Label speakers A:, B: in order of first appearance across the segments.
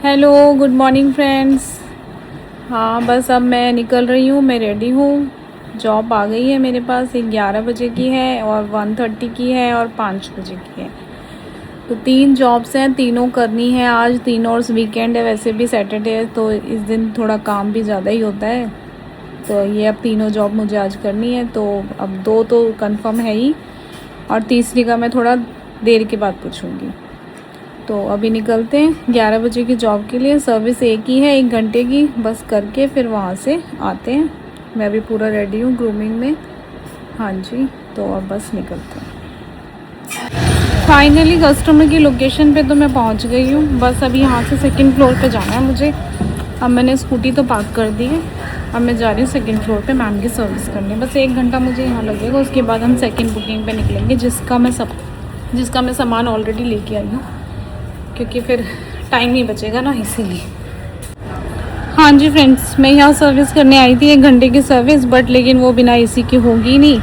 A: Hello, good morning friends. हाँ, बस अब मैं निकल रही हूँ, मैं रेडी हूँ। जॉब आ गई है मेरे पास। एक 11 बजे की है और 1:30 की है और 5 बजे की है। तो 3 जॉब्स हैं, तीनों करनी है आज। तीनों और वीकेंड है, वैसे भी सैटरडे है तो इस दिन थोड़ा काम भी ज़्यादा ही होता है। तो ये अब तीनों जॉब मुझे आज करनी है। तो अब 2 तो कंफर्म है ही और तीसरी का मैं थोड़ा देर के बाद पूछूँगी। तो अभी निकलते हैं 11 बजे की जॉब के लिए। सर्विस एक ही है, 1 घंटे की, बस करके फिर वहाँ से आते हैं। मैं अभी पूरा रेडी हूँ ग्रूमिंग में। हाँ जी, तो अब बस निकलते हैं। फाइनली कस्टमर की लोकेशन पे तो मैं पहुँच गई हूँ। बस अभी यहाँ से 2nd फ्लोर पे जाना है मुझे। अब मैंने स्कूटी तो पार्क कर दी है। अब मैं जा रही हूँ 2nd फ्लोर पे मैम की सर्विस करने। बस 1 घंटा मुझे यहाँ लगेगा। उसके बाद हम 2nd बुकिंग पे निकलेंगे, जिसका मैं सामान ऑलरेडी लेके आई हूँ, क्योंकि फिर टाइम नहीं बचेगा ना, इसीलिए। हाँ जी फ्रेंड्स, मैं यहाँ सर्विस करने आई थी, 1 घंटे की सर्विस, बट लेकिन वो बिना एसी की होगी नहीं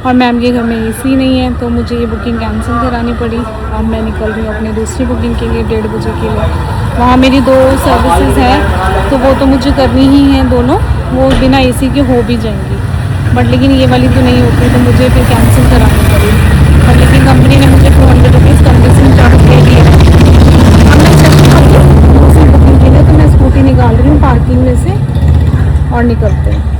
A: और मैम के घर में एसी नहीं है, तो मुझे ये बुकिंग कैंसिल करानी पड़ी। अब मैं निकल रही हूँ अपनी दूसरी बुकिंग के लिए 1:30 बजे के लिए। वहाँ मेरी 2 सर्विसेज हैं, तो वो तो मुझे करनी ही हैं दोनों। वो बिना एसी के हो भी जाएंगी, बट लेकिन ये वाली तो नहीं होती, तो मुझे फिर कैंसिल करानी पड़ी। और लेकिन कंपनी ने मुझे 200 रुपीज़ कन्वेंशन चार्ज दे दिया है। अब मैं चेक करूँ दूसरी बुकिंग के लिए, तो मैं स्कूटी निकाल रही हूँ पार्किंग में से और निकलते हैं।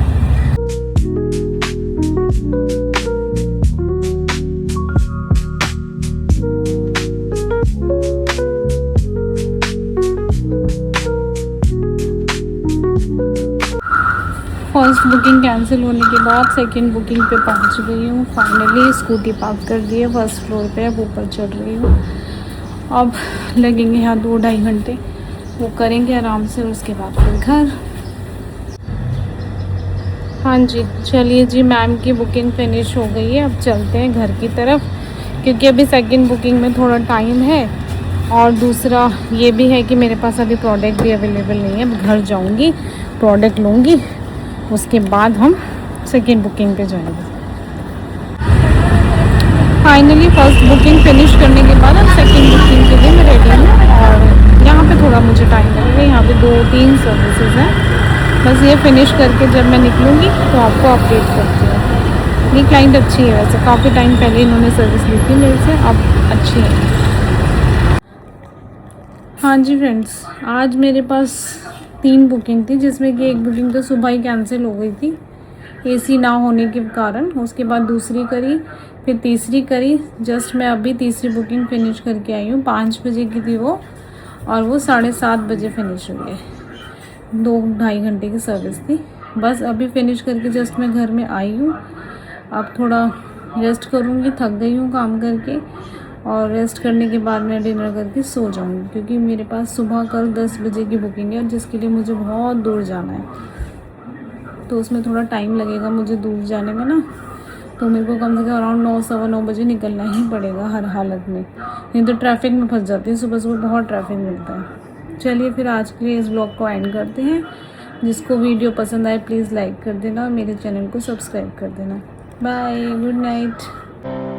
A: फर्स्ट बुकिंग कैंसिल होने के बाद 2nd बुकिंग पे पहुंच गई हूँ। फाइनली स्कूटी पार्क कर दी है 1st फ्लोर पे। अब ऊपर चढ़ रही हूँ। अब लगेंगे यहाँ 2-2.5 घंटे, वो करेंगे आराम से, उसके बाद फिर घर। हाँ जी, चलिए जी, मैम की बुकिंग फिनिश हो गई है। अब चलते हैं घर की तरफ, क्योंकि अभी 2nd बुकिंग में थोड़ा टाइम है। और दूसरा ये भी है कि मेरे पास अभी प्रोडक्ट भी अवेलेबल नहीं है। अब घर जाऊँगी, प्रोडक्ट लूँगी, उसके बाद हम 2nd बुकिंग पे जाएंगे। फाइनली फर्स्ट बुकिंग फिनिश करने के बाद अब 2nd बुकिंग के लिए मैं रेडी हूँ। और यहाँ पे थोड़ा मुझे टाइम लगेगा, यहाँ पे 2-3 सर्विसेज हैं। बस ये फिनिश करके जब मैं निकलूँगी तो आपको अपडेट करती हूँ। ये क्लाइंट अच्छी है, वैसे काफ़ी टाइम पहले इन्होंने सर्विस ली थी मेरे से, अब अच्छी है। हाँ जी फ्रेंड्स, आज मेरे पास 3 बुकिंग थी, जिसमें कि 1 बुकिंग तो सुबह ही कैंसिल हो गई थी एसी ना होने के कारण। उसके बाद दूसरी करी, फिर तीसरी करी। जस्ट मैं अभी तीसरी बुकिंग फिनिश करके आई हूँ। 5 बजे की थी वो, और वो 7:30 बजे फिनिश हुई है। 2-2.5 घंटे की सर्विस थी। बस अभी फिनिश करके जस्ट मैं घर में आई हूँ। अब थोड़ा रेस्ट करूँगी, थक गई हूँ काम करके, और रेस्ट करने के बाद मैं डिनर करके सो जाऊँगी, क्योंकि मेरे पास सुबह कल 10 बजे की बुकिंग है, जिसके लिए मुझे बहुत दूर जाना है। तो उसमें थोड़ा टाइम लगेगा मुझे दूर जाने में ना, तो मेरे को कम से कम अराउंड 9-9:15 बजे निकलना ही पड़ेगा हर हालत में, नहीं तो ट्रैफिक में फंस जाती है। सुबह सुबह बहुत ट्रैफिक मिलता है। चलिए फिर आज के लिए इस ब्लॉग को एंड करते हैं। जिसको वीडियो पसंद आए प्लीज़ लाइक कर देना, मेरे चैनल को सब्सक्राइब कर देना। Bye, good night.